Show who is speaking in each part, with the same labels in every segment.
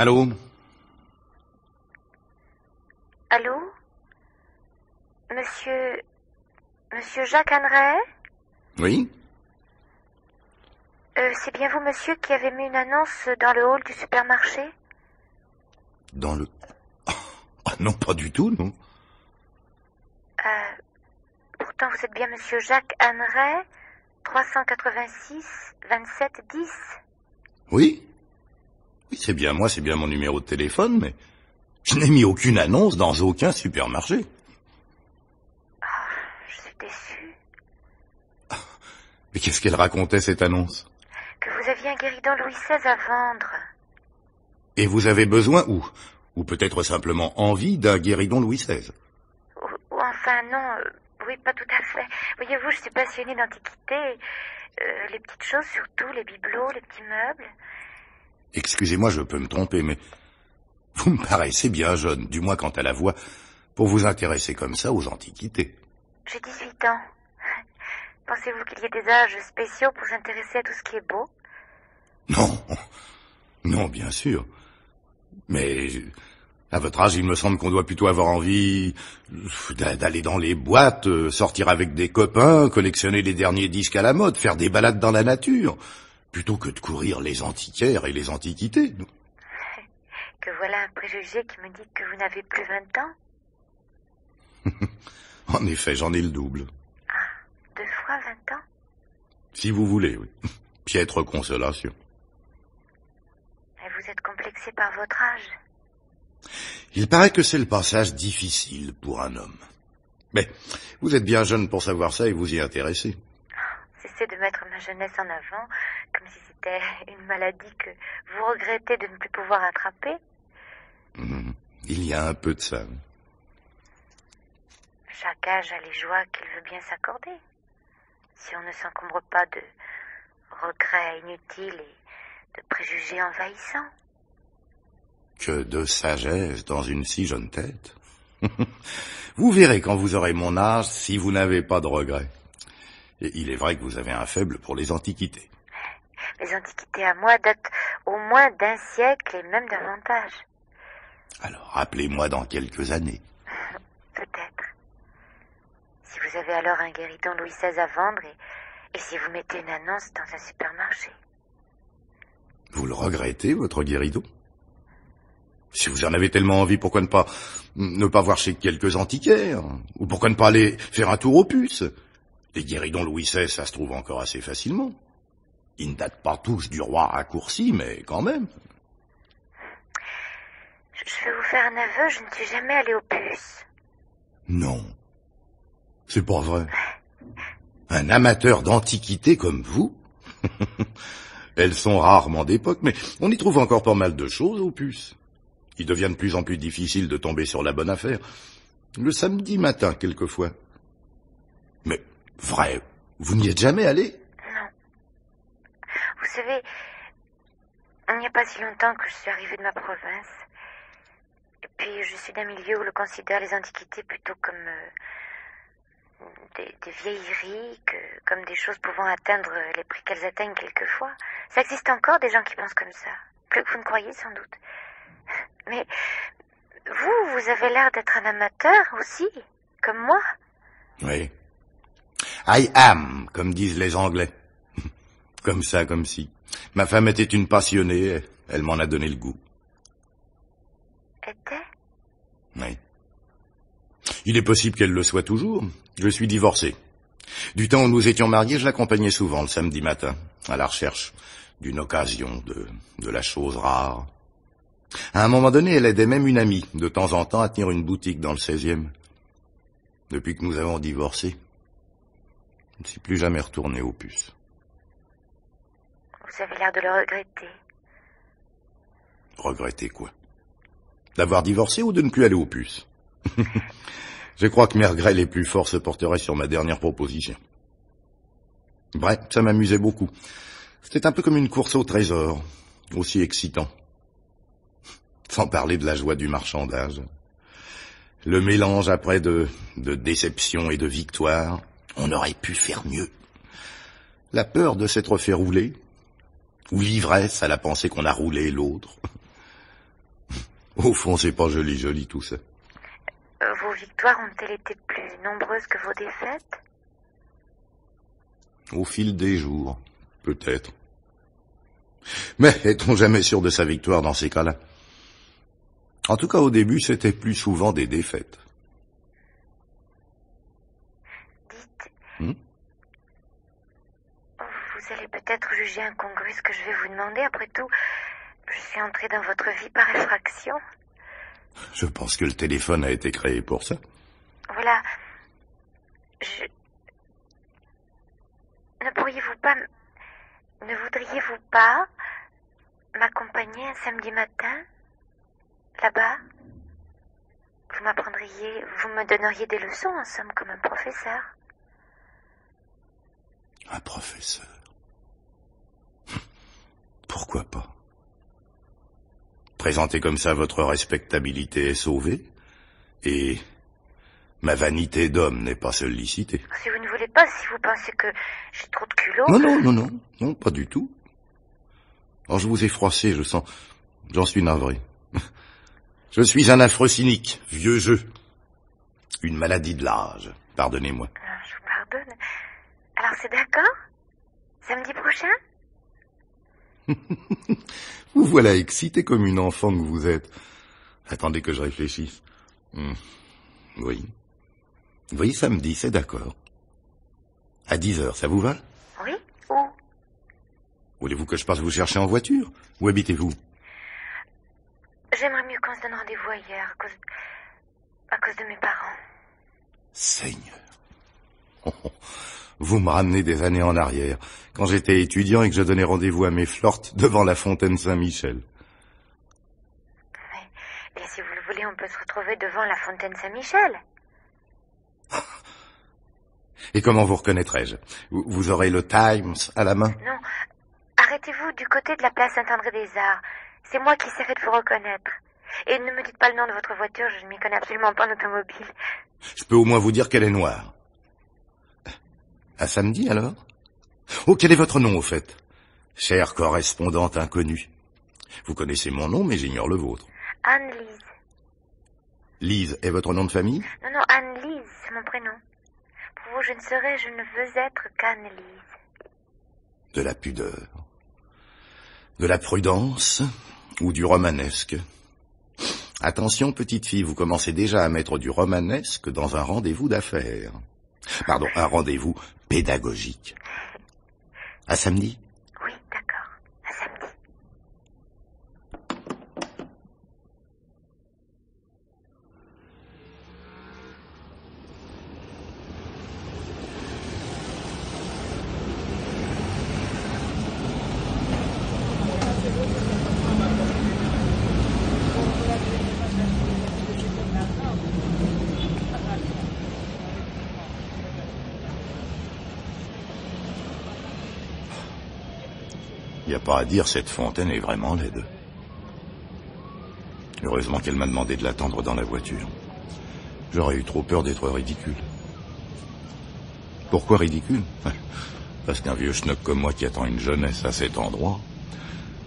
Speaker 1: Allô?
Speaker 2: Allô? Monsieur Jacques Anneret?
Speaker 1: Oui?
Speaker 2: C'est bien vous, monsieur, qui avez mis une annonce dans le hall du supermarché?
Speaker 1: Dans le... Ah non, pas du tout, non.
Speaker 2: Pourtant, vous êtes bien monsieur Jacques Anneret, 386 27 10.
Speaker 1: Oui? Oui, c'est bien moi, c'est bien mon numéro de téléphone, mais je n'ai mis aucune annonce dans aucun supermarché.
Speaker 2: Je suis déçue.
Speaker 1: Mais qu'est-ce qu'elle racontait, cette annonce?
Speaker 2: Que vous aviez un guéridon Louis XVI à vendre.
Speaker 1: Et vous avez besoin, ou peut-être simplement envie d'un guéridon Louis XVI?
Speaker 2: Ou enfin, non, oui, pas tout à fait. Voyez-vous, je suis passionnée d'antiquité. Les petites choses surtout, les bibelots, les petits meubles.
Speaker 1: Excusez-moi, je peux me tromper, mais vous me paraissez bien jeune, du moins quant à la voix, pour vous intéresser comme ça aux antiquités.
Speaker 2: J'ai 18 ans. Pensez-vous qu'il y ait des âges spéciaux pour s'intéresser à tout ce qui est beau?
Speaker 1: Non, bien sûr. Mais à votre âge, il me semble qu'on doit plutôt avoir envie d'aller dans les boîtes, sortir avec des copains, collectionner les derniers disques à la mode, faire des balades dans la nature, plutôt que de courir les antiquaires et les antiquités.
Speaker 2: Que voilà un préjugé qui me dit que vous n'avez plus 20 ans?
Speaker 1: En effet, j'en ai le double.
Speaker 2: 2 fois 20 ans?
Speaker 1: Si vous voulez, oui. Piètre consolation.
Speaker 2: Et vous êtes complexé par votre âge?
Speaker 1: Il paraît que c'est le passage difficile pour un homme. Mais vous êtes bien jeune pour savoir ça et vous y intéresser.
Speaker 2: Cessez de mettre ma jeunesse en avant, comme si c'était une maladie que vous regrettez de ne plus pouvoir attraper.
Speaker 1: Il y a un peu de ça.
Speaker 2: Chaque âge a les joies qu'il veut bien s'accorder. Si on ne s'encombre pas de regrets inutiles et de préjugés envahissants.
Speaker 1: Que de sagesse dans une si jeune tête. Vous verrez quand vous aurez mon âge si vous n'avez pas de regrets. Et il est vrai que vous avez un faible pour les antiquités.
Speaker 2: Les antiquités à moi datent au moins d'un siècle et même davantage.
Speaker 1: Alors, appelez-moi dans quelques années.
Speaker 2: Peut-être. Si vous avez alors un guéridon Louis XVI à vendre et si vous mettez une annonce dans un supermarché.
Speaker 1: Vous le regrettez, votre guéridon? Si vous en avez tellement envie, pourquoi ne pas voir chez quelques antiquaires? Ou pourquoi ne pas aller faire un tour aux puces? Les guéridons Louis XVI, ça se trouve encore assez facilement. Ils ne datent pas tous du roi raccourci, mais quand même.
Speaker 2: Je vais vous faire un aveu, je ne suis jamais allée aux puces.
Speaker 1: Non. C'est pas vrai. Un amateur d'antiquité comme vous? Elles sont rarement d'époque, mais on y trouve encore pas mal de choses aux puces. Il devient de plus en plus difficile de tomber sur la bonne affaire. Le samedi matin, quelquefois. Mais, vrai, vous n'y êtes jamais allé?
Speaker 2: Non. Vous savez, il n'y a pas si longtemps que je suis arrivée de ma province. Et puis, je suis d'un milieu où l'on considère les antiquités plutôt comme des vieilleries, comme des choses pouvant atteindre les prix qu'elles atteignent quelquefois. Ça existe encore des gens qui pensent comme ça. Plus que vous ne croyez, sans doute. Mais vous avez l'air d'être un amateur aussi, comme moi.
Speaker 1: Oui. I am, comme disent les Anglais. Comme ça, comme si. Ma femme était une passionnée, elle m'en a donné le goût.
Speaker 2: Était?
Speaker 1: Oui. Il est possible qu'elle le soit toujours. Je suis divorcé. Du temps où nous étions mariés, je l'accompagnais souvent le samedi matin, à la recherche d'une occasion, de la chose rare. À un moment donné, elle aidait même une amie, de temps en temps, à tenir une boutique dans le 16e. Depuis que nous avons divorcé, je ne suis plus jamais retourné aux puces.
Speaker 2: Vous avez l'air de le regretter.
Speaker 1: Regretter quoi? D'avoir divorcé ou de ne plus aller aux puces? Je crois que mes regrets les plus forts se porteraient sur ma dernière proposition. Bref, ça m'amusait beaucoup. C'était un peu comme une course au trésor, aussi excitant. Sans parler de la joie du marchandage. Le mélange après de déception et de victoire. On aurait pu faire mieux. La peur de s'être fait rouler. Ou l'ivresse à la pensée qu'on a roulé l'autre. Au fond, c'est pas joli tout ça.
Speaker 2: Vos victoires ont-elles été plus nombreuses que vos défaites?
Speaker 1: Au fil des jours, peut-être. Mais est-on jamais sûr de sa victoire dans ces cas-là? En tout cas, au début, c'était plus souvent des défaites.
Speaker 2: Dites,
Speaker 1: Hmm?
Speaker 2: vous allez peut-être juger incongru ce que je vais vous demander. Après tout, je suis entrée dans votre vie par effraction.
Speaker 1: Je pense que le téléphone a été créé pour ça.
Speaker 2: Voilà. Ne voudriez-vous pas m'accompagner un samedi matin, là-bas? Vous me donneriez des leçons, en somme, comme un professeur.
Speaker 1: Un professeur? Pourquoi pas? Présentez comme ça, votre respectabilité est sauvée, et ma vanité d'homme n'est pas sollicitée.
Speaker 2: Si vous ne voulez pas, si vous pensez que j'ai trop de culot...
Speaker 1: Non, pas du tout. Alors je vous ai froissé, j'en suis navré. Je suis un affreux cynique, vieux jeu. Une maladie de l'âge, pardonnez-moi.
Speaker 2: Je vous pardonne. Alors c'est d'accord? Samedi prochain?
Speaker 1: Vous voilà excité comme une enfant que vous êtes. Attendez que je réfléchisse. Oui, samedi, c'est d'accord. À 10h, ça vous va?
Speaker 2: Oui, où?
Speaker 1: Voulez-vous que je passe vous chercher en voiture? Où habitez-vous?
Speaker 2: J'aimerais mieux qu'on se donne rendez-vous ailleurs, à cause de mes parents.
Speaker 1: Seigneur. Vous me ramenez des années en arrière, quand j'étais étudiant et que je donnais rendez-vous à mes flirts devant la fontaine Saint-Michel.
Speaker 2: Mais si vous le voulez, on peut se retrouver devant la fontaine Saint-Michel.
Speaker 1: Et comment vous reconnaîtrai-je? Vous aurez le Times à la main?
Speaker 2: Non, arrêtez-vous du côté de la place Saint-André-des-Arts. C'est moi qui essaierai de vous reconnaître. Et ne me dites pas le nom de votre voiture, je ne m'y connais absolument pas en automobile.
Speaker 1: Je peux au moins vous dire qu'elle est noire. À samedi, alors? Oh, quel est votre nom, au fait? Chère correspondante inconnue. Vous connaissez mon nom, mais j'ignore le vôtre.
Speaker 2: Anne-Lise.
Speaker 1: Lise est votre nom de famille?
Speaker 2: Non, Anne-Lise, c'est mon prénom. Pour vous, je ne veux être qu'Anne-Lise.
Speaker 1: De la pudeur, de la prudence ou du romanesque? Attention, petite fille, vous commencez déjà à mettre du romanesque dans un rendez-vous d'affaires. Pardon, un rendez-vous pédagogique. À samedi?
Speaker 2: Oui, d'accord. À samedi.
Speaker 1: Il n'y a pas à dire, cette fontaine est vraiment laide. Heureusement qu'elle m'a demandé de l'attendre dans la voiture. J'aurais eu trop peur d'être ridicule. Pourquoi ridicule? Parce qu'un vieux schnock comme moi qui attend une jeunesse à cet endroit,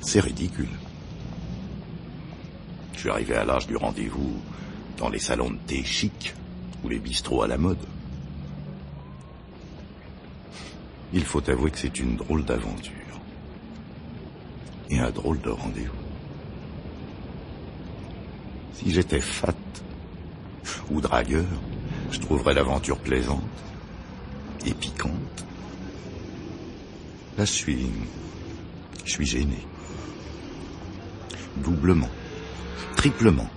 Speaker 1: c'est ridicule. Je suis arrivé à l'âge du rendez-vous dans les salons de thé chics ou les bistrots à la mode. Il faut avouer que c'est une drôle d'aventure. Et un drôle de rendez-vous. Si j'étais fat ou dragueur, je trouverais l'aventure plaisante et piquante. Là, je suis gêné. Doublement, triplement,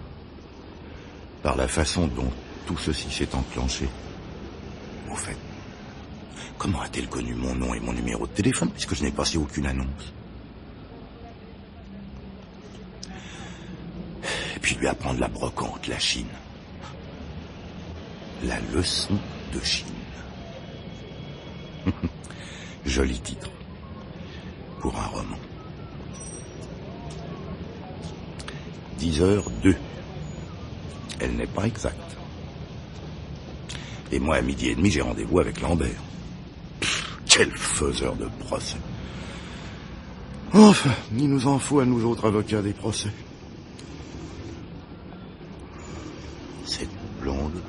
Speaker 1: par la façon dont tout ceci s'est enclenché. Au fait, comment a-t-elle connu mon nom et mon numéro de téléphone puisque je n'ai passé aucune annonce? Et puis lui apprendre la brocante, la Chine. La leçon de Chine. Joli titre pour un roman. 10h02. Elle n'est pas exacte. Et moi, à 12h30, j'ai rendez-vous avec Lambert. Quel faiseur de procès. Enfin, il nous en faut à nous autres avocats des procès. Cette blonde,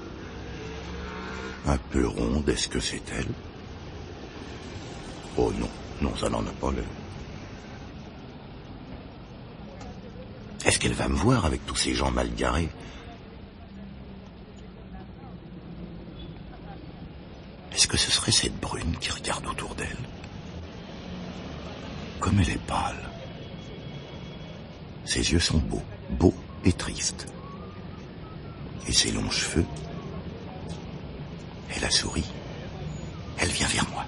Speaker 1: un peu ronde, est-ce que c'est elle? Oh non, non, ça n'en a pas l'air. Est-ce qu'elle va me voir avec tous ces gens mal garés? Est-ce que ce serait cette brune qui regarde autour d'elle? Comme elle est pâle. Ses yeux sont beaux, beaux et tristes. Et ses longs cheveux. Elle a souri. Elle vient vers moi.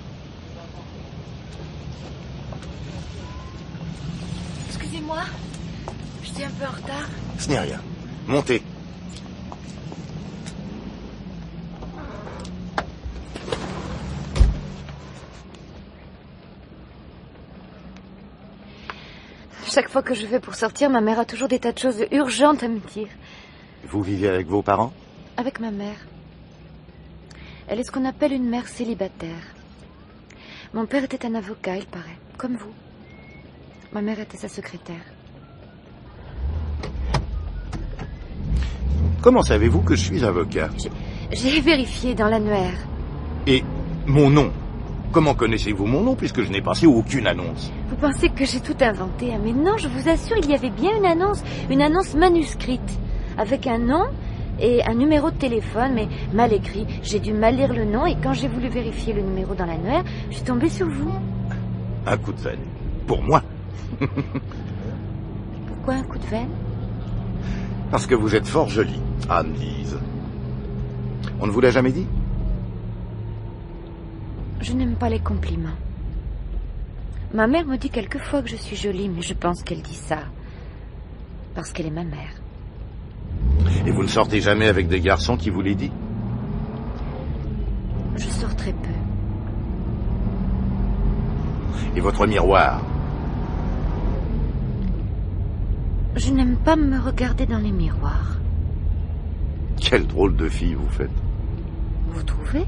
Speaker 2: Excusez-moi, j'étais un peu en retard.
Speaker 1: Ce n'est rien. Montez.
Speaker 2: Chaque fois que je vais pour sortir, ma mère a toujours des tas de choses urgentes à me dire.
Speaker 1: Vous vivez avec vos parents?
Speaker 2: Avec ma mère. Elle est ce qu'on appelle une mère célibataire. Mon père était un avocat, il paraît, comme vous. Ma mère était sa secrétaire.
Speaker 1: Comment savez-vous que je suis avocat?
Speaker 2: J'ai vérifié dans l'annuaire.
Speaker 1: Et mon nom? Comment connaissez-vous mon nom puisque je n'ai passé aucune annonce?
Speaker 2: Vous pensez que j'ai tout inventé, hein? Mais non, je vous assure, il y avait bien une annonce manuscrite, avec un nom et un numéro de téléphone, mais mal écrit. J'ai dû mal lire le nom et quand j'ai voulu vérifier le numéro dans l'annuaire, je suis tombée sur vous.
Speaker 1: Un coup de veine. Pour moi.
Speaker 2: Pourquoi un coup de veine?
Speaker 1: Parce que vous êtes fort jolie, Anne-Lise. On ne vous l'a jamais dit?
Speaker 2: Je n'aime pas les compliments. Ma mère me dit quelquefois que je suis jolie, mais je pense qu'elle dit ça parce qu'elle est ma mère.
Speaker 1: Et vous ne sortez jamais avec des garçons qui vous l'aient dit?
Speaker 2: Je sors très peu.
Speaker 1: Et votre miroir?
Speaker 2: Je n'aime pas me regarder dans les miroirs.
Speaker 1: Quelle drôle de fille vous faites.
Speaker 2: Vous trouvez?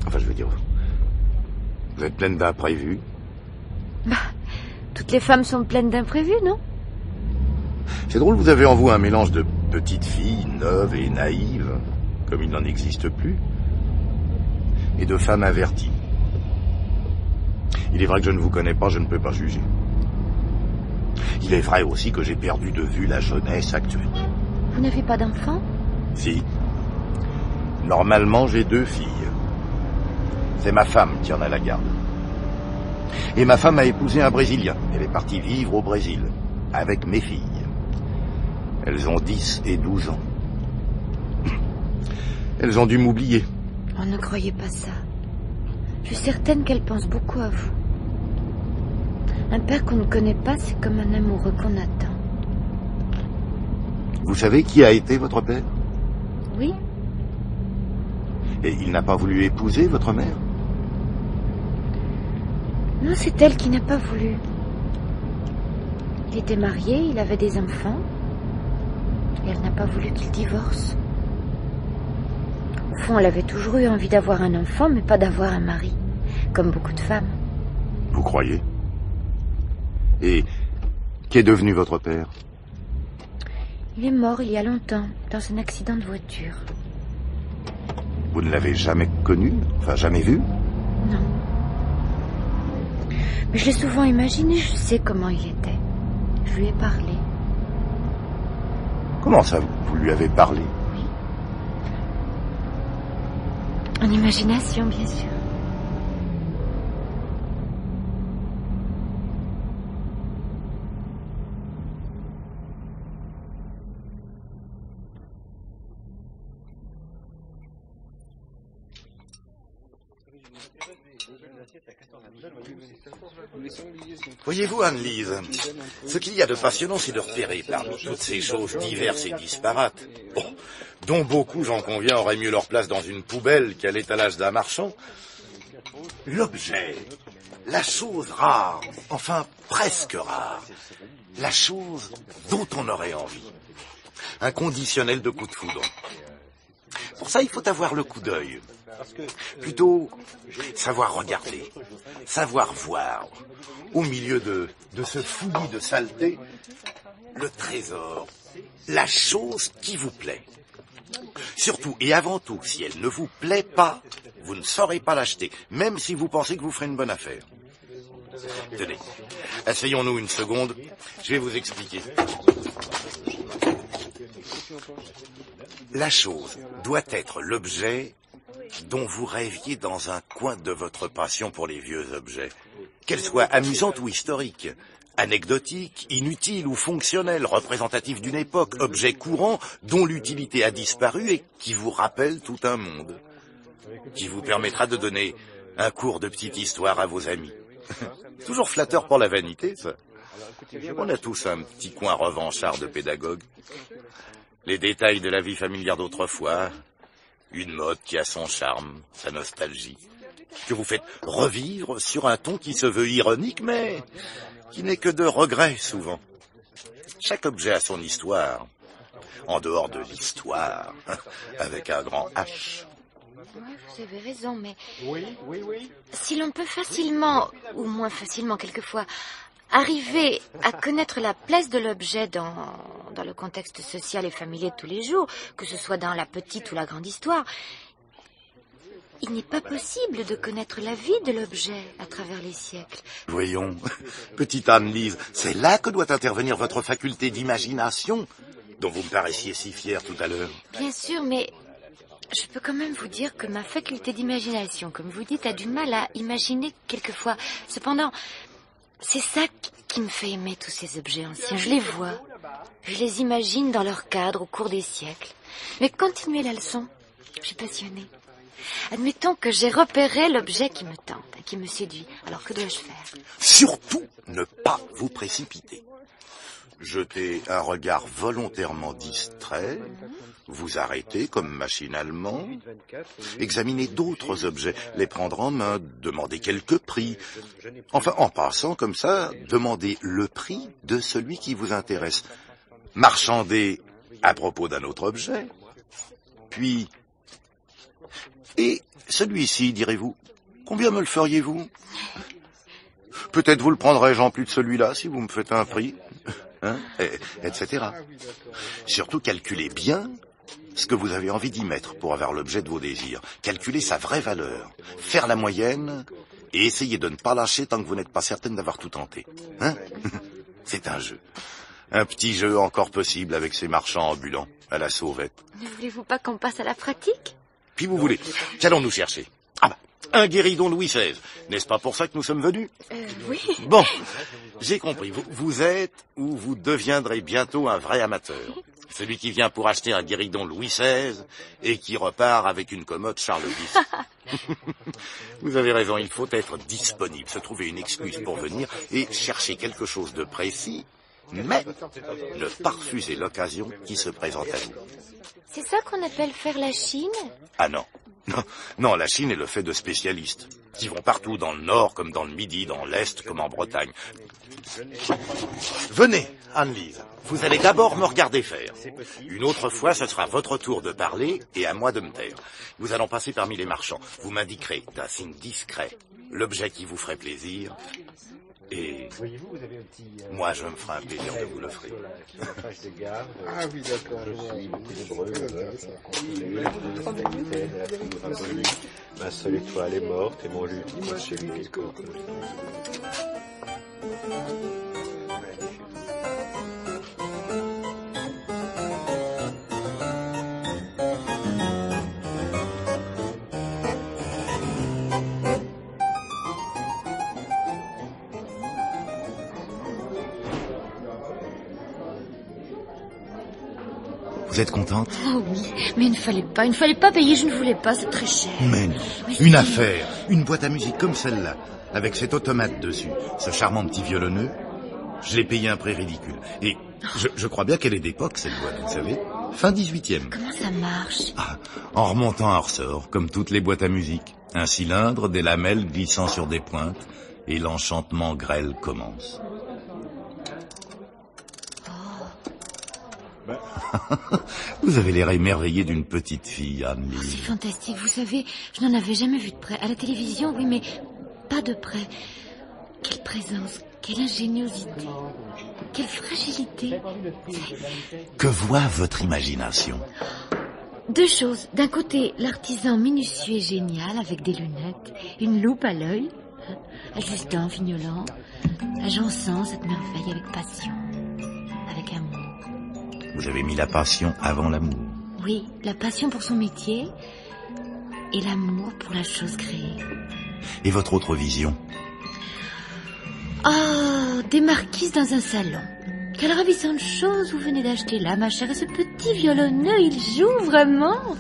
Speaker 1: Enfin, je veux dire, vous êtes pleine d'imprévus.
Speaker 2: Bah, toutes les femmes sont pleines d'imprévus, non?
Speaker 1: C'est drôle, vous avez en vous un mélange de petites filles neuves et naïves, comme il n'en existe plus, et de femmes averties. Il est vrai que je ne vous connais pas, je ne peux pas juger. Il est vrai aussi que j'ai perdu de vue la jeunesse actuelle.
Speaker 2: Vous n'avez pas d'enfants?
Speaker 1: Si. Normalement, j'ai 2 filles. C'est ma femme qui en a la garde. Et ma femme a épousé un Brésilien. Elle est partie vivre au Brésil, avec mes filles. Elles ont 10 et 12 ans. Elles ont dû m'oublier.
Speaker 2: Oh, ne croyez pas ça. Je suis certaine qu'elle pense beaucoup à vous. Un père qu'on ne connaît pas, c'est comme un amoureux qu'on attend.
Speaker 1: Vous savez qui a été votre père?
Speaker 2: Oui.
Speaker 1: Et il n'a pas voulu épouser votre mère?
Speaker 2: Non, c'est elle qui n'a pas voulu. Il était marié, il avait des enfants. Et elle n'a pas voulu qu'il divorce. Au fond, elle avait toujours eu envie d'avoir un enfant, mais pas d'avoir un mari. Comme beaucoup de femmes.
Speaker 1: Vous croyez? Et qu'est devenu votre père?
Speaker 2: Il est mort il y a longtemps, dans un accident de voiture.
Speaker 1: Vous ne l'avez jamais connu? Enfin, jamais vu?
Speaker 2: Non. Mais je l'ai souvent imaginé, je sais comment il était. Je lui ai parlé.
Speaker 1: Comment ça, vous lui avez parlé?
Speaker 2: Oui. En imagination, bien sûr.
Speaker 1: Voyez-vous, Anne-Lise, ce qu'il y a de passionnant, c'est de repérer parmi toutes ces choses diverses et disparates, bon, dont beaucoup, j'en conviens, auraient mieux leur place dans une poubelle qu'à l'étalage d'un marchand, l'objet, la chose rare, enfin presque rare, la chose dont on aurait envie, un conditionnel de coup de foudre. Pour ça, il faut avoir le coup d'œil. Plutôt savoir regarder, savoir voir, au milieu de ce fouillis de saleté, le trésor, la chose qui vous plaît. Surtout et avant tout, si elle ne vous plaît pas, vous ne saurez pas l'acheter, même si vous pensez que vous ferez une bonne affaire. Tenez, asseyons-nous une seconde, je vais vous expliquer. La chose doit être l'objet dont vous rêviez dans un coin de votre passion pour les vieux objets, qu'elle soit amusante ou historique, anecdotique, inutile ou fonctionnelle, représentative d'une époque, objet courant dont l'utilité a disparu et qui vous rappelle tout un monde, qui vous permettra de donner un cours de petite histoire à vos amis. Toujours flatteur pour la vanité, ça. On a tous un petit coin revanchard de pédagogue. Les détails de la vie familière d'autrefois, une mode qui a son charme, sa nostalgie, que vous faites revivre sur un ton qui se veut ironique, mais qui n'est que de regret souvent. Chaque objet a son histoire, en dehors de l'histoire, avec un grand H.
Speaker 2: Oui, vous avez raison, mais si l'on peut facilement, ou moins facilement quelquefois, arriver à connaître la place de l'objet dans le contexte social et familier de tous les jours, que ce soit dans la petite ou la grande histoire, il n'est pas possible de connaître la vie de l'objet à travers les siècles.
Speaker 1: Voyons, petite Anne-Lise, c'est là que doit intervenir votre faculté d'imagination, dont vous me paraissiez si fière tout à l'heure.
Speaker 2: Bien sûr, mais je peux quand même vous dire que ma faculté d'imagination, comme vous dites, a du mal à imaginer quelquefois. Cependant, c'est ça qui me fait aimer tous ces objets anciens. Je les vois, je les imagine dans leur cadre au cours des siècles. Mais continuez la leçon, je suis passionnée. Admettons que j'ai repéré l'objet qui me tente, qui me séduit. Alors que dois-je faire?
Speaker 1: Surtout, ne pas vous précipiter. Jetez un regard volontairement distrait, vous arrêtez comme machinalement, examinez d'autres objets, les prendre en main, demander quelques prix. Enfin, en passant comme ça, demandez le prix de celui qui vous intéresse. Marchandez à propos d'un autre objet. Puis, et celui-ci, direz-vous, combien me le feriez-vous? Peut-être vous le prendrai-je en plus de celui-là, si vous me faites un prix, hein, etc. Surtout, calculez bien ce que vous avez envie d'y mettre pour avoir l'objet de vos désirs. Calculez sa vraie valeur, faire la moyenne, et essayez de ne pas lâcher tant que vous n'êtes pas certaine d'avoir tout tenté. Hein? C'est un jeu. Un petit jeu encore possible avec ces marchands ambulants, à la sauvette.
Speaker 2: Ne voulez-vous pas qu'on passe à la pratique?
Speaker 1: Puis vous voulez, qu'allons-nous chercher? Ah bah, un guéridon Louis XVI. N'est-ce pas pour ça que nous sommes venus?
Speaker 2: Oui.
Speaker 1: Bon, j'ai compris. Vous êtes ou vous deviendrez bientôt un vrai amateur. Celui qui vient pour acheter un guéridon Louis XVI et qui repart avec une commode Charles X. Vous avez raison, il faut être disponible, se trouver une excuse pour venir et chercher quelque chose de précis, mais ne pas refuser l'occasion qui se présente à vous.
Speaker 2: C'est ça qu'on appelle faire la Chine?
Speaker 1: Ah non. Non, la Chine est le fait de spécialistes, qui vont partout, dans le nord comme dans le midi, dans l'est comme en Bretagne. Venez, Anne-Lise, vous allez d'abord me regarder faire. Une autre fois, ce sera votre tour de parler et à moi de me taire. Nous allons passer parmi les marchands. Vous m'indiquerez d'un signe discret l'objet qui vous ferait plaisir. Et moi, je me ferai un plaisir de vous l'offrir.
Speaker 3: Ah oui, d'accord. Ma seule étoile est morte et mon luth, moi, celui qui est mort.
Speaker 1: Vous êtes contente?
Speaker 2: Oh oui, mais il ne fallait pas payer, je ne voulais pas, c'est très cher.
Speaker 1: Mais non, une affaire, une boîte à musique comme celle-là, avec cet automate dessus, ce charmant petit violonneux, je l'ai payé un prix ridicule. Et je crois bien qu'elle est d'époque, cette boîte, vous savez, fin 18e.
Speaker 2: Comment ça marche?
Speaker 1: Ah, en remontant un ressort, comme toutes les boîtes à musique. Un cylindre, des lamelles glissant sur des pointes, et l'enchantement grêle commence. Vous avez l'air émerveillé d'une petite fille, Anne-Lise.
Speaker 2: C'est fantastique, vous savez, je n'en avais jamais vu de près. À la télévision, oui, mais pas de près. Quelle présence, quelle ingéniosité, quelle fragilité.
Speaker 1: Que voit votre imagination?
Speaker 2: Deux choses. D'un côté, l'artisan minutieux et génial avec des lunettes, une loupe à l'œil, ajustant, fignolant, agençant cette merveille avec passion, avec amour.
Speaker 1: Vous avez mis la passion avant l'amour.
Speaker 2: Oui, la passion pour son métier et l'amour pour la chose créée.
Speaker 1: Et votre autre vision?
Speaker 2: Oh, des marquises dans un salon. Quelle ravissante chose vous venez d'acheter là, ma chère. Et ce petit violonneux, il joue vraiment.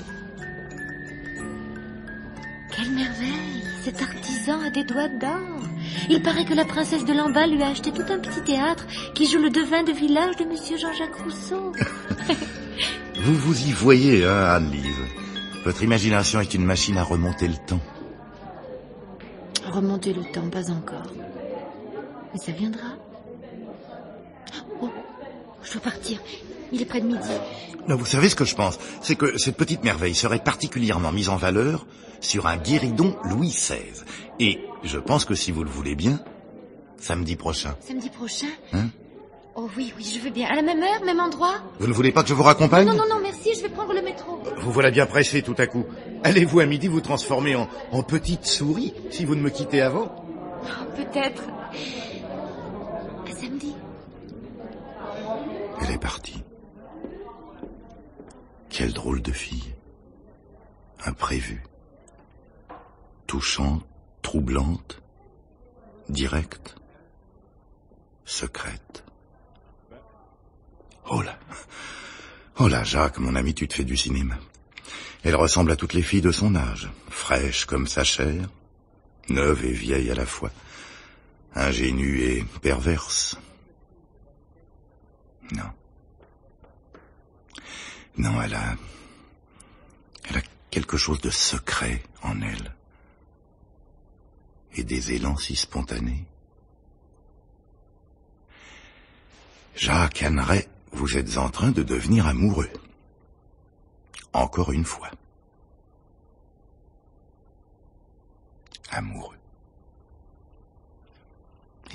Speaker 2: Quelle merveille. Cet artisan a des doigts d'or. Il paraît que la princesse de Lamballe lui a acheté tout un petit théâtre qui joue le devin de village de monsieur Jean-Jacques Rousseau.
Speaker 1: Vous vous y voyez, hein, Anne-Lise. Votre imagination est une machine à remonter le temps.
Speaker 2: Remonter le temps, pas encore. Mais ça viendra. Oh, je dois partir. Il est près de midi.
Speaker 1: Non, vous savez ce que je pense? C'est que cette petite merveille serait particulièrement mise en valeur sur un guéridon Louis XVI. Et je pense que si vous le voulez bien, samedi prochain.
Speaker 2: Samedi prochain?
Speaker 1: Hein?
Speaker 2: Oh oui, je veux bien. À la même heure, même endroit?
Speaker 1: Vous ne voulez pas que je vous raccompagne?
Speaker 2: Non, merci, je vais prendre le métro.
Speaker 1: Vous voilà bien pressé tout à coup. Allez-vous à midi vous transformer en petite souris si vous ne me quittez avant?
Speaker 2: Oh, peut-être. À samedi.
Speaker 1: Elle est partie. Quelle drôle de fille. Imprévue. Touchante, troublante, directe, secrète. Oh là, Jacques, mon ami, tu te fais du cinéma. Elle ressemble à toutes les filles de son âge, fraîche comme sa chair, neuve et vieille à la fois, ingénue et perverse. Non, elle a quelque chose de secret en elle. Et des élans si spontanés. Jacques Anneret, vous êtes en train de devenir amoureux. Encore une fois. Amoureux.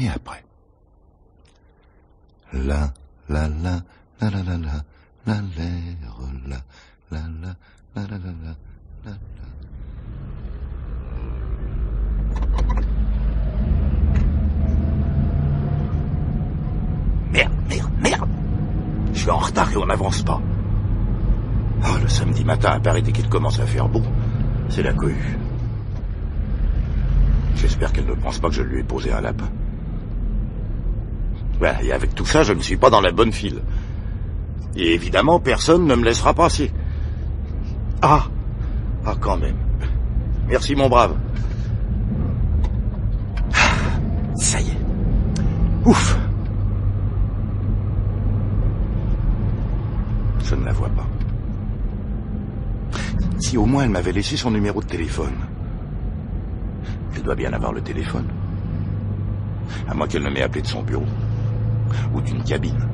Speaker 1: Et après? La, la, la, la, la, la, la, la, l'air, la, la, la, la, la, la, la, la, la. Merde. Je suis en retard et on n'avance pas. Ah, le samedi matin, à part dès qu'il commence à faire beau, c'est la cohue. J'espère qu'elle ne pense pas que je lui ai posé un lapin. Ouais, et avec tout ça, je ne suis pas dans la bonne file. Et évidemment, personne ne me laissera passer. Ah, quand même. Merci, mon brave. Ça y est. Ouf. Je ne la vois pas. Si au moins elle m'avait laissé son numéro de téléphone. Elle doit bien avoir le téléphone. À moins qu'elle ne m'ait appelé de son bureau. Ou d'une cabine.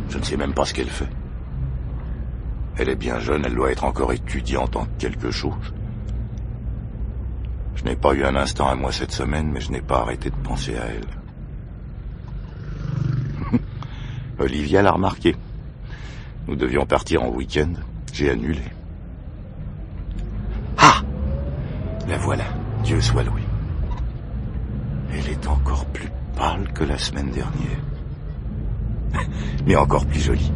Speaker 1: Je ne sais même pas ce qu'elle fait. Elle est bien jeune, elle doit être encore étudiante en quelque chose. Je n'ai pas eu un instant à moi cette semaine, mais je n'ai pas arrêté de penser à elle. Olivia l'a remarqué. Nous devions partir en week-end. J'ai annulé. Ah! La voilà. Dieu soit loué. Elle est encore plus pâle que la semaine dernière. Mais encore plus jolie.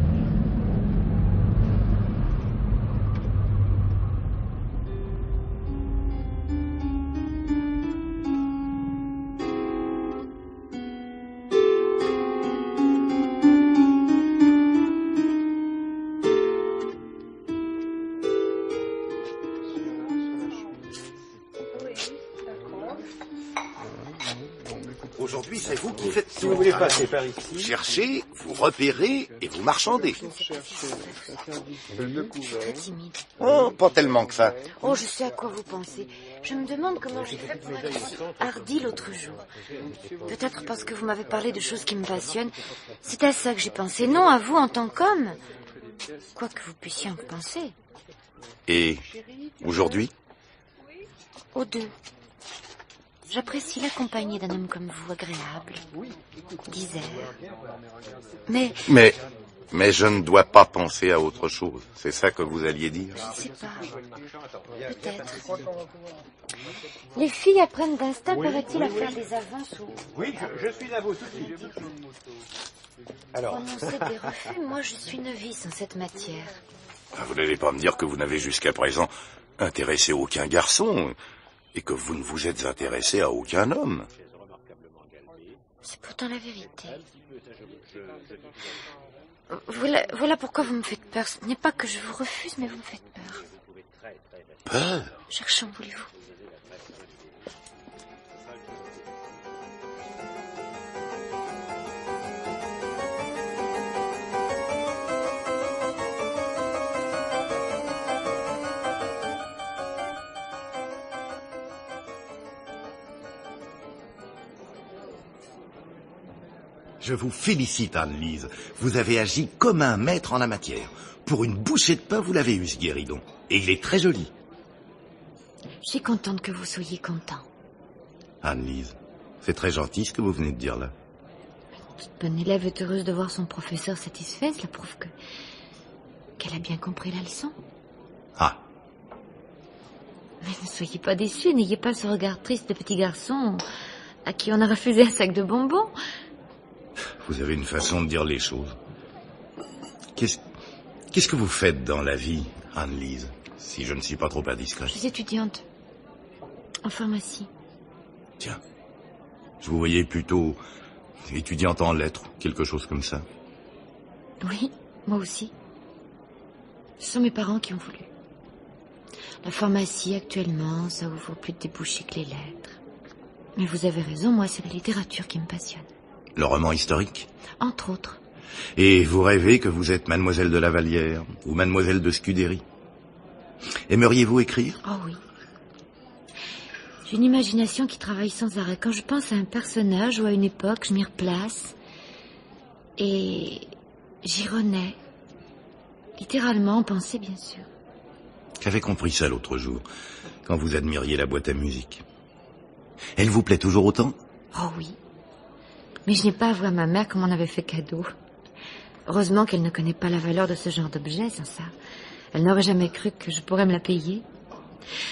Speaker 1: Aujourd'hui, c'est vous qui faites tout.
Speaker 3: Si vous voulez passer par ici...
Speaker 1: Cherchez, vous repérez et vous marchandez.
Speaker 2: Très timide.
Speaker 1: Oh, pas tellement que ça.
Speaker 2: Oh, je sais à quoi vous pensez. Je me demande comment j'ai fait pour être si hardi l'autre jour. Peut-être parce que vous m'avez parlé de choses qui me passionnent. C'est à ça que j'ai pensé. Non, à vous en tant qu'homme. Quoi que vous puissiez en penser.
Speaker 1: Et aujourd'hui?
Speaker 2: Aux deux. J'apprécie la compagnie d'un homme comme vous, agréable, disert. Mais
Speaker 1: Mais je ne dois pas penser à autre chose. C'est ça que vous alliez dire?
Speaker 2: je ne sais pas. Peut-être. Les filles apprennent d'instinct, paraît-il, à faire des avances ou
Speaker 3: Oui, je suis à vous tout de suite. Alors,
Speaker 2: prononcer des refus. Moi, je suis novice en cette matière.
Speaker 1: Vous n'allez pas me dire que vous n'avez jusqu'à présent intéressé aucun garçon et que vous ne vous êtes intéressé à aucun homme.
Speaker 2: C'est pourtant la vérité. Voilà pourquoi vous me faites peur. Ce n'est pas que je vous refuse, mais vous me faites peur.
Speaker 1: Peur?
Speaker 2: Cherchons, voulez-vous.
Speaker 1: Je vous félicite, Anne-Lise. Vous avez agi comme un maître en la matière. Pour une bouchée de pain, vous l'avez eu, ce guéridon. Et il est très joli.
Speaker 2: Je suis contente que vous soyez content.
Speaker 1: Anne-Lise, c'est très gentil ce que vous venez de dire là.
Speaker 2: Toute bonne élève est heureuse de voir son professeur satisfait. Cela prouve qu'elle a bien compris la leçon.
Speaker 1: Ah,
Speaker 2: Mais ne soyez pas déçus. N'ayez pas ce regard triste de petit garçon à qui on a refusé un sac de bonbons.
Speaker 1: vous avez une façon de dire les choses. Qu'est-ce que vous faites dans la vie, Anne-Lise, si je ne suis pas trop indiscret?
Speaker 2: Je suis étudiante en pharmacie.
Speaker 1: Tiens, je vous voyais plutôt étudiante en lettres, quelque chose comme ça.
Speaker 2: Oui, moi aussi. Ce sont mes parents qui ont voulu. La pharmacie, actuellement, ça ouvre plus de débouchés que les lettres. Mais vous avez raison, moi, c'est la littérature qui me passionne.
Speaker 1: Le roman historique?
Speaker 2: Entre autres.
Speaker 1: Et vous rêvez que vous êtes mademoiselle de la Vallière ou mademoiselle de Scudéry? Aimeriez-vous écrire?
Speaker 2: Oh oui. J'ai une imagination qui travaille sans arrêt. Quand je pense à un personnage ou à une époque, je m'y replace. Et j'y renais. Littéralement, en pensée, bien sûr.
Speaker 1: J'avais compris ça l'autre jour, quand vous admiriez la boîte à musique. Elle vous plaît toujours autant?
Speaker 2: Oh oui. Mais je n'ai pas avoué à ma mère qu'on m'en avait fait cadeau. Heureusement qu'elle ne connaît pas la valeur de ce genre d'objet, sans ça. Elle n'aurait jamais cru que je pourrais me la payer.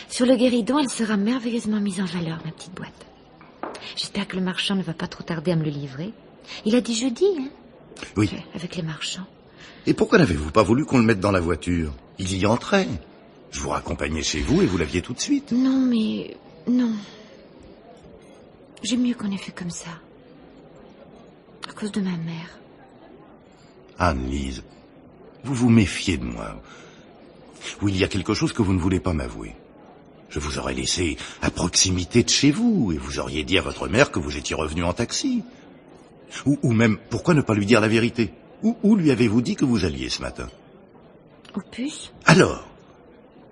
Speaker 2: Sur le guéridon, elle sera merveilleusement mise en valeur, ma petite boîte. J'espère que le marchand ne va pas trop tarder à me le livrer. Il a dit jeudi, hein?
Speaker 1: Oui.
Speaker 2: Avec les marchands.
Speaker 1: Et pourquoi n'avez-vous pas voulu qu'on le mette dans la voiture? Il y entrait. Je vous raccompagnais chez vous et vous l'aviez tout de suite.
Speaker 2: Non, mais... non. J'aime mieux qu'on ait fait comme ça. À cause de ma mère.
Speaker 1: Anne-Lise, vous vous méfiez de moi. Ou il y a quelque chose que vous ne voulez pas m'avouer. Je vous aurais laissé à proximité de chez vous et vous auriez dit à votre mère que vous étiez revenu en taxi. Ou même, pourquoi ne pas lui dire la vérité? Où lui avez-vous dit que vous alliez ce matin?
Speaker 2: Au puce?
Speaker 1: Alors,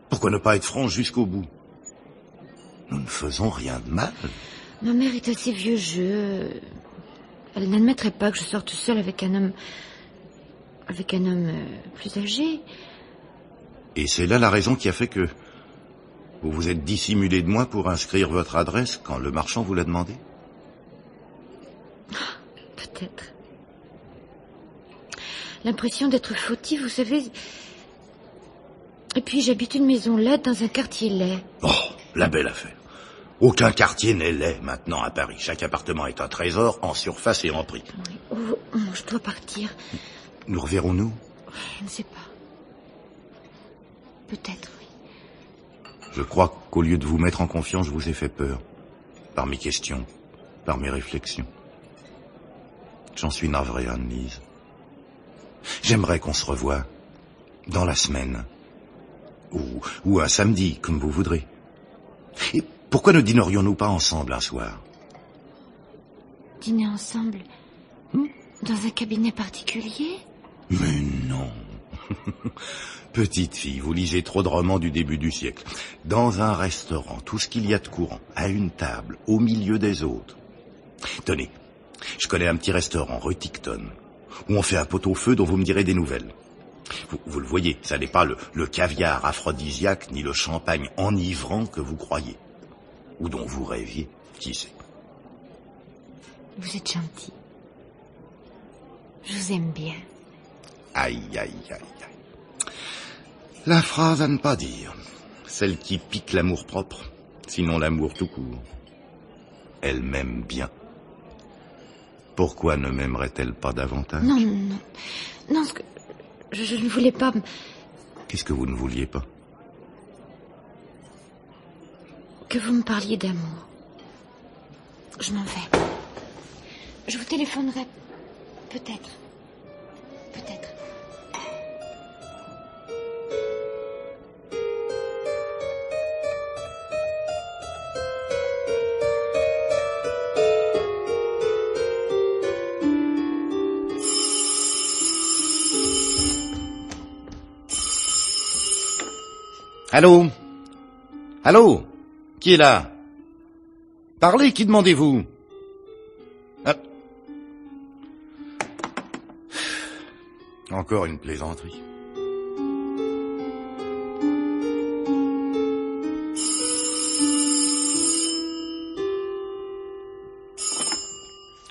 Speaker 1: pourquoi ne pas être franche jusqu'au bout? Nous ne faisons rien de mal.
Speaker 2: Ma mère est assez vieux jeu. Elle n'admettrait pas que je sorte seule avec un homme... plus âgé.
Speaker 1: Et c'est là la raison qui a fait que vous vous êtes dissimulé de moi pour inscrire votre adresse quand le marchand vous l'a demandé?
Speaker 2: Peut-être. L'impression d'être fautive, vous savez... Et puis j'habite une maison laide dans un quartier laid.
Speaker 1: Oh, la belle affaire. Aucun quartier n'est laid maintenant à Paris. Chaque appartement est un trésor en surface et en prix.
Speaker 2: Oui. Oh, je dois partir.
Speaker 1: Nous reverrons-nous?
Speaker 2: Je ne sais pas. Peut-être, oui.
Speaker 1: Je crois qu'au lieu de vous mettre en confiance, je vous ai fait peur. Par mes questions, par mes réflexions. J'en suis navré, Anne-Lise. J'aimerais qu'on se revoie dans la semaine. Ou un samedi, comme vous voudrez. Et pourquoi ne dînerions-nous pas ensemble un soir?
Speaker 2: Dîner ensemble? Dans un cabinet particulier?
Speaker 1: Mais non. Petite fille, vous lisez trop de romans du début du siècle. Dans un restaurant, tout ce qu'il y a de courant, à une table, au milieu des autres. Tenez, je connais un petit restaurant, rue Ticton, où on fait un pot-au-feu dont vous me direz des nouvelles. Vous le voyez, ça n'est pas le caviar aphrodisiaque ni le champagne enivrant que vous croyez, ou dont vous rêviez. Qui sait?
Speaker 2: Vous êtes gentil. Je vous aime bien.
Speaker 1: Aïe, aïe, aïe, aïe. La phrase à ne pas dire. Celle qui pique l'amour-propre, sinon l'amour tout court. Elle m'aime bien. Pourquoi ne m'aimerait-elle pas davantage?
Speaker 2: Non, non. Non, ce que... je ne voulais pas...
Speaker 1: Qu'est-ce que vous ne vouliez pas?
Speaker 2: Que vous me parliez d'amour. Je m'en vais. Je vous téléphonerai. Peut-être. Peut-être.
Speaker 1: Allô? Allô? Qui est là? Parlez, qui demandez-vous? Ah. Encore une plaisanterie.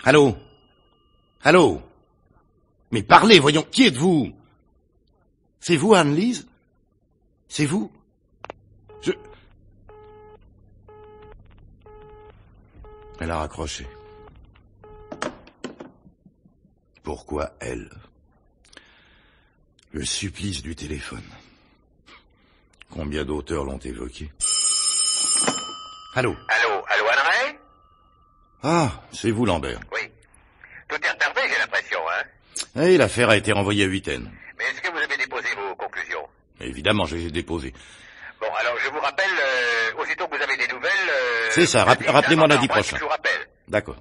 Speaker 1: Allô? Allô? Mais parlez, voyons, qui êtes-vous? C'est vous, Anne-Lise? C'est vous? Elle a raccroché. Pourquoi elle? Le supplice du téléphone. Combien d'auteurs l'ont évoqué? Allô?
Speaker 4: Allô, Anne-Ray?
Speaker 1: Ah, c'est vous, Lambert.
Speaker 4: Oui. Tout est retardé, j'ai l'impression, hein?
Speaker 1: Et l'affaire a été renvoyée à Huitaine.
Speaker 4: Mais est-ce que vous avez déposé vos conclusions?
Speaker 1: Évidemment, je les ai déposées.
Speaker 4: Bon, alors je vous rappelle, aussitôt que vous avez des nouvelles...
Speaker 1: C'est ça, rappelez-moi lundi prochain.
Speaker 4: Je vous rappelle.
Speaker 1: D'accord.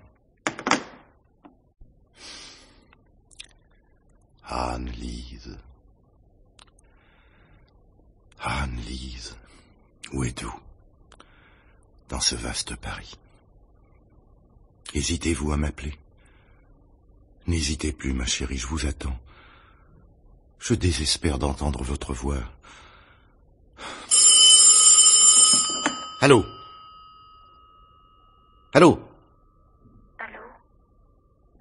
Speaker 1: Anne-Lise. Anne-Lise, où êtes-vous? Dans ce vaste Paris. Hésitez-vous à m'appeler? N'hésitez plus, ma chérie, je vous attends. Je désespère d'entendre votre voix. Allô? Allô?
Speaker 2: Allô?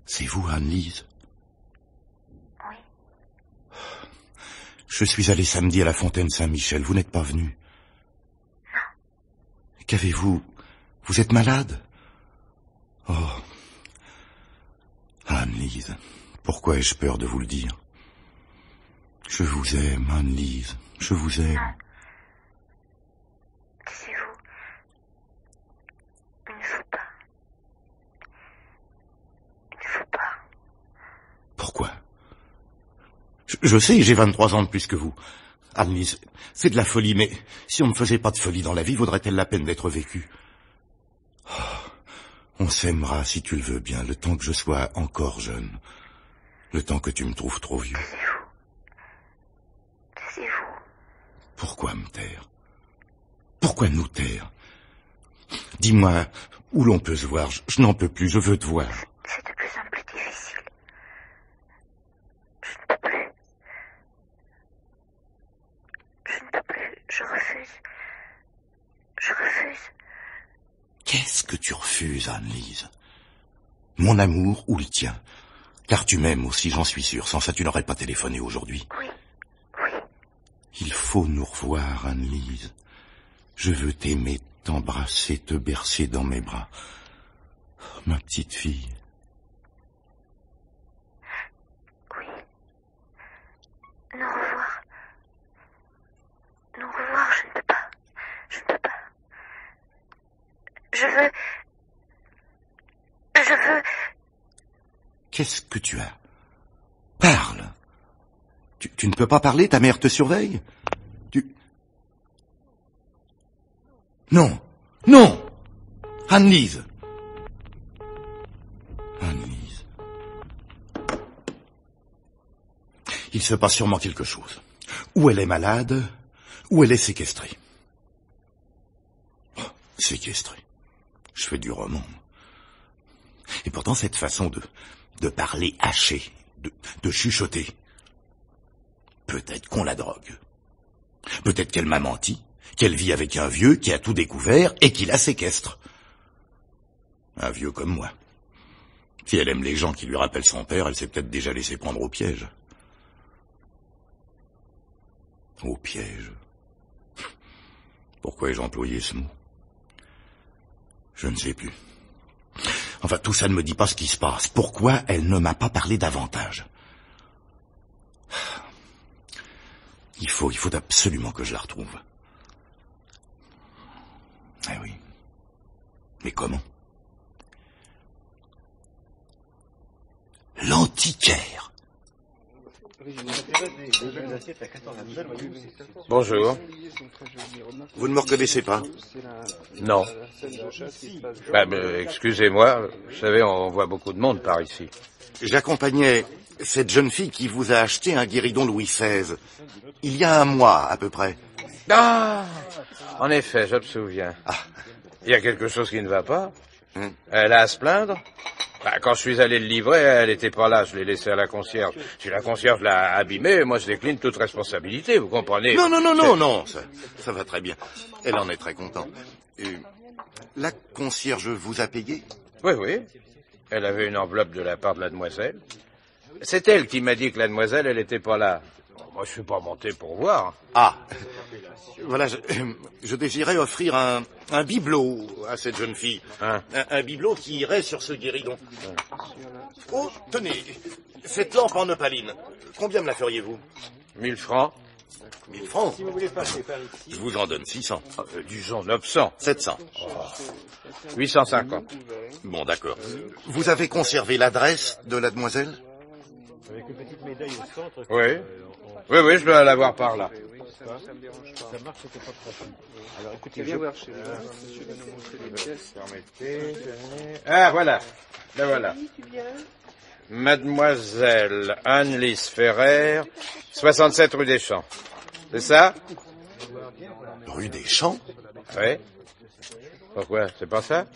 Speaker 1: C'est vous, Anne-Lise?
Speaker 2: Oui.
Speaker 1: Je suis allé samedi à la Fontaine Saint-Michel. Vous n'êtes pas venu?
Speaker 2: Non.
Speaker 1: Qu'avez-vous? Vous êtes malade? Oh. Anne-Lise, pourquoi ai-je peur de vous le dire? Je vous aime, Anne-Lise. Je vous aime.
Speaker 2: Non. Taisez-vous. Il ne faut pas. Il ne faut pas.
Speaker 1: Pourquoi? Je sais, j'ai 23 ans de plus que vous. Anne-Lise, c'est de la folie, mais si on ne faisait pas de folie dans la vie, vaudrait-elle la peine d'être vécue? Oh, on s'aimera, si tu le veux bien, le temps que je sois encore jeune. Le temps que tu me trouves trop vieux.
Speaker 2: Taisez-vous. Taisez-vous.
Speaker 1: Pourquoi me taire? Pourquoi nous taire? Dis-moi, où l'on peut se voir? Je n'en peux plus, je veux te voir.
Speaker 2: C'est de plus en plus difficile. Je ne peux plus. Je ne peux plus. Je refuse. Je refuse.
Speaker 1: Qu'est-ce que tu refuses, Anne-Lise? Mon amour ou le tien? Car tu m'aimes aussi, j'en suis sûr. Sans ça, tu n'aurais pas téléphoné aujourd'hui.
Speaker 2: Oui. Oui.
Speaker 1: Il faut nous revoir, Anne-Lise. Je veux t'aimer, t'embrasser, te bercer dans mes bras. Oh, ma petite fille.
Speaker 2: Oui. Nous revoir. Nous revoir, je ne peux pas. Je ne peux pas. Je veux...
Speaker 1: Qu'est-ce que tu as? Parle. Tu ne peux pas parler, ta mère te surveille? Non. Non. Anne-Lise. Anne-Lise. Il se passe sûrement quelque chose. Ou elle est malade, ou elle est séquestrée. Oh, séquestrée. Je fais du roman. Et pourtant, cette façon de parler haché, de chuchoter, peut-être qu'on la drogue. Peut-être qu'elle m'a menti, qu'elle vit avec un vieux qui a tout découvert et qui la séquestre. Un vieux comme moi. Si elle aime les gens qui lui rappellent son père, elle s'est peut-être déjà laissé prendre au piège. Au piège. Pourquoi ai-je employé ce mot? Je ne sais plus. Enfin, tout ça ne me dit pas ce qui se passe. Pourquoi elle ne m'a pas parlé davantage? Il faut absolument que je la retrouve. Eh oui. Mais comment? L'antiquaire.
Speaker 5: Bonjour.
Speaker 1: Vous ne me reconnaissez pas?
Speaker 5: Non. Excusez-moi, vous savez, on voit beaucoup de monde par ici.
Speaker 1: J'accompagnais cette jeune fille qui vous a acheté un guéridon Louis XVI. Il y a un mois, à peu près.
Speaker 5: Ah! En effet, je me souviens.
Speaker 1: Ah.
Speaker 5: Il y a quelque chose qui ne va pas. Elle a à se plaindre. Quand je suis allé le livrer, elle n'était pas là, je l'ai laissé à la concierge. Si la concierge l'a abîmé, moi je décline toute responsabilité, vous comprenez?
Speaker 1: Non, ça va très bien. Elle en est très contente. La concierge vous a payé?
Speaker 5: Oui. Elle avait une enveloppe de la part de la demoiselle. C'est elle qui m'a dit que la demoiselle, elle n'était pas là. Moi, je suis pas monté pour voir.
Speaker 1: Ah, voilà, je désirais offrir un bibelot à cette jeune fille. Un bibelot qui irait sur ce guéridon. Oh, tenez, cette lampe en opaline. Combien me la feriez-vous?
Speaker 5: 1000 francs.
Speaker 1: 1000 francs? Je vous en donne 600.
Speaker 5: Disons 900.
Speaker 1: 700.
Speaker 5: 850.
Speaker 1: Bon, d'accord. Vous avez conservé l'adresse de la demoiselle?
Speaker 3: Avec une petite médaille au centre.
Speaker 5: Oui, je dois l'avoir par là.
Speaker 3: Ça marche, c'était pas trop. Alors écoutez, viens voir chez monsieur va nous montrer les pièces.
Speaker 5: Permettez, ah, voilà. Ben voilà. Mademoiselle Anne-Lise Ferrer, 67 rue des Champs. C'est ça?
Speaker 1: Rue des Champs?
Speaker 5: Oui. Pourquoi? C'est pas ça?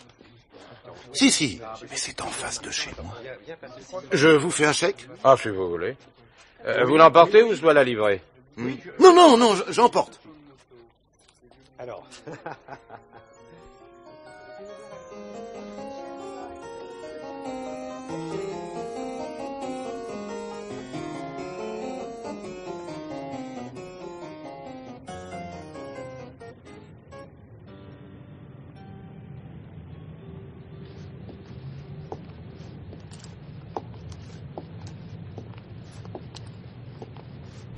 Speaker 1: Si, mais c'est en face de chez moi. Je vous fais un chèque?
Speaker 5: Ah, si vous voulez. Vous l'emportez ou je dois la livrer?
Speaker 1: Non, j'emporte.
Speaker 3: Alors.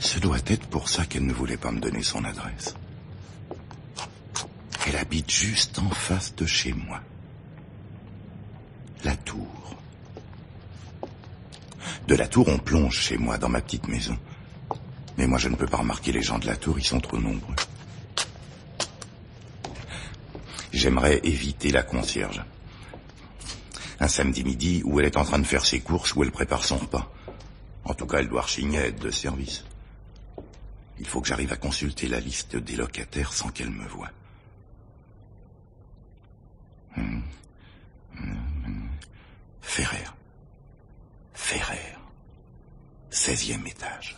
Speaker 1: Ce doit être pour ça qu'elle ne voulait pas me donner son adresse. Elle habite juste en face de chez moi. La tour. De la tour, on plonge chez moi, dans ma petite maison. Mais moi, je ne peux pas remarquer les gens de la tour, ils sont trop nombreux. J'aimerais éviter la concierge. Un samedi midi où elle est en train de faire ses courses, où elle prépare son repas. En tout cas, elle doit rechigner à être de service. Il faut que j'arrive à consulter la liste des locataires sans qu'elle me voie. Ferrer. 16e étage.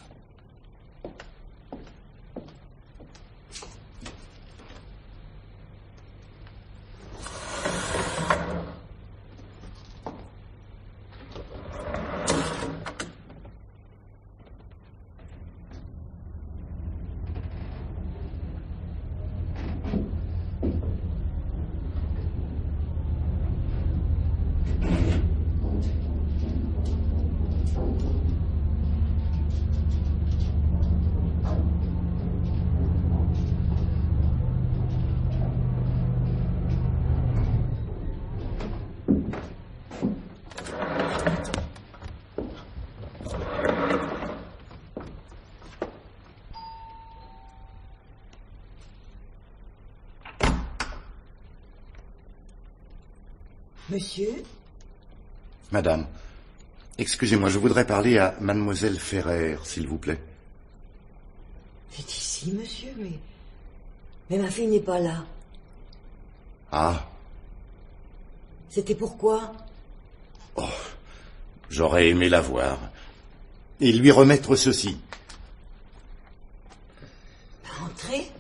Speaker 6: Monsieur?
Speaker 1: Madame, excusez-moi, je voudrais parler à mademoiselle Ferrer, s'il vous plaît.
Speaker 6: C'est ici, monsieur, mais ma fille n'est pas là.
Speaker 1: Ah,
Speaker 6: C'était pourquoi?
Speaker 1: oh, j'aurais aimé la voir. Et lui remettre ceci.
Speaker 6: Entrez.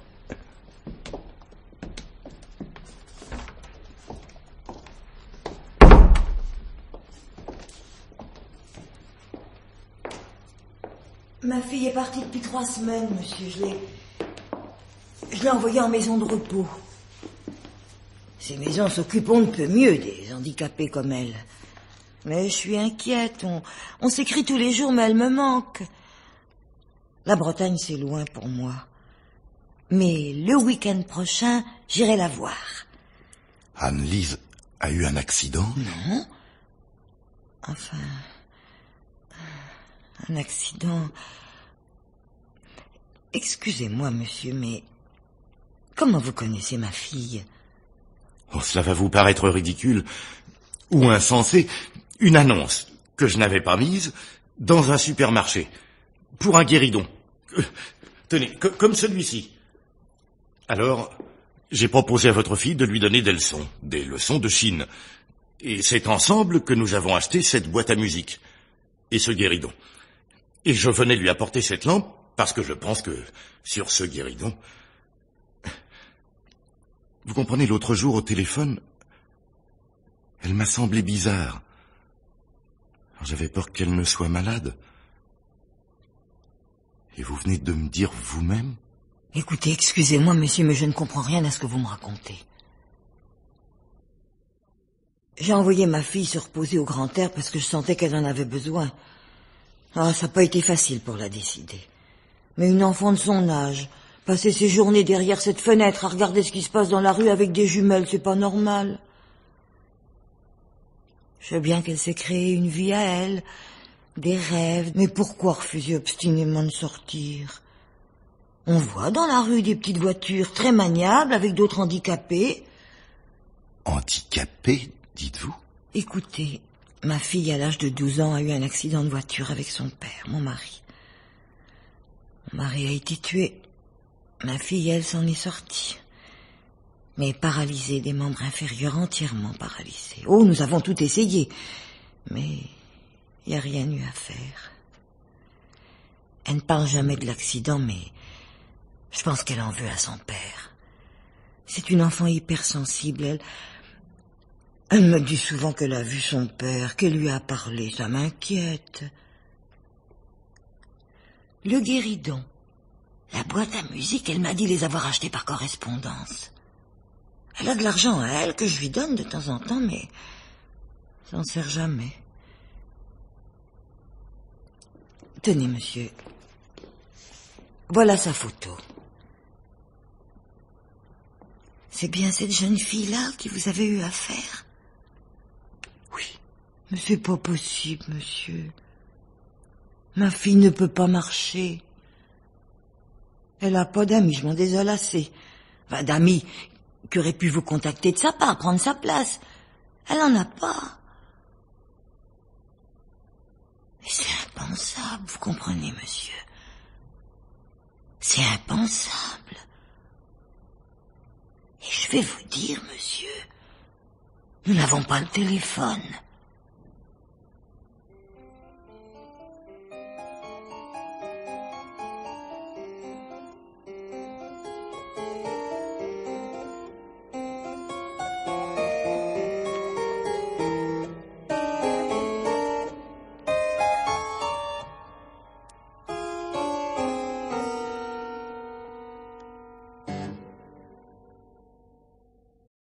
Speaker 6: Ma fille est partie depuis 3 semaines, monsieur. Je l'ai envoyée en maison de repos. Ces maisons s'occupent on ne peut mieux des handicapés comme elle. Mais je suis inquiète. On s'écrit tous les jours, mais elle me manque. La Bretagne, c'est loin pour moi. Mais le week-end prochain, j'irai la voir.
Speaker 1: Anne-Lise a eu un accident?
Speaker 6: Non. Enfin... un accident... Excusez-moi, monsieur, mais... comment vous connaissez ma fille?
Speaker 1: Oh, cela va vous paraître ridicule ou insensé. Une annonce que je n'avais pas mise dans un supermarché pour un guéridon. Tenez, comme celui-ci. Alors, j'ai proposé à votre fille de lui donner des leçons de Chine. Et c'est ensemble que nous avons acheté cette boîte à musique et ce guéridon. Et je venais lui apporter cette lampe parce que je pense que sur ce guéridon... Vous comprenez, l'autre jour au téléphone, elle m'a semblé bizarre. J'avais peur qu'elle ne soit malade. Et vous venez de me dire vous-même?
Speaker 6: Écoutez, excusez-moi, monsieur, mais je ne comprends rien à ce que vous me racontez. J'ai envoyé ma fille se reposer au grand air parce que je sentais qu'elle en avait besoin. Ah, ça n'a pas été facile pour la décider. Mais une enfant de son âge, passer ses journées derrière cette fenêtre à regarder ce qui se passe dans la rue avec des jumelles, c'est pas normal. Je sais bien qu'elle s'est créée une vie à elle, des rêves, mais pourquoi refuser obstinément de sortir? On voit dans la rue des petites voitures très maniables avec d'autres handicapés.
Speaker 1: Handicapés, dites-vous?
Speaker 6: Écoutez, ma fille à l'âge de 12 ans a eu un accident de voiture avec son père, mon mari. Mon mari a été tué. Ma fille, elle, s'en est sortie. Mais paralysée, des membres inférieurs entièrement paralysés. Oh, nous avons tout essayé. Mais il n'y a rien eu à faire. Elle ne parle jamais de l'accident, mais je pense qu'elle en veut à son père. C'est une enfant hypersensible. Elle me dit souvent qu'elle a vu son père, qu'elle lui a parlé. Ça m'inquiète. Le guéridon, la boîte à musique, elle m'a dit les avoir achetés par correspondance. Elle a de l'argent à elle que je lui donne de temps en temps, mais ça n'en sert jamais. Tenez, monsieur. Voilà sa photo. C'est bien cette jeune fille-là qui vous avez eu affaire?
Speaker 1: Oui.
Speaker 6: Mais c'est pas possible, monsieur. Ma fille ne peut pas marcher. Elle a pas d'amis, je m'en désole assez. Enfin, d'amis qui auraient pu vous contacter de sa part, prendre sa place. Elle en a pas. Mais c'est impensable, vous comprenez, monsieur? C'est impensable. Et je vais vous dire, monsieur, nous n'avons pas le téléphone.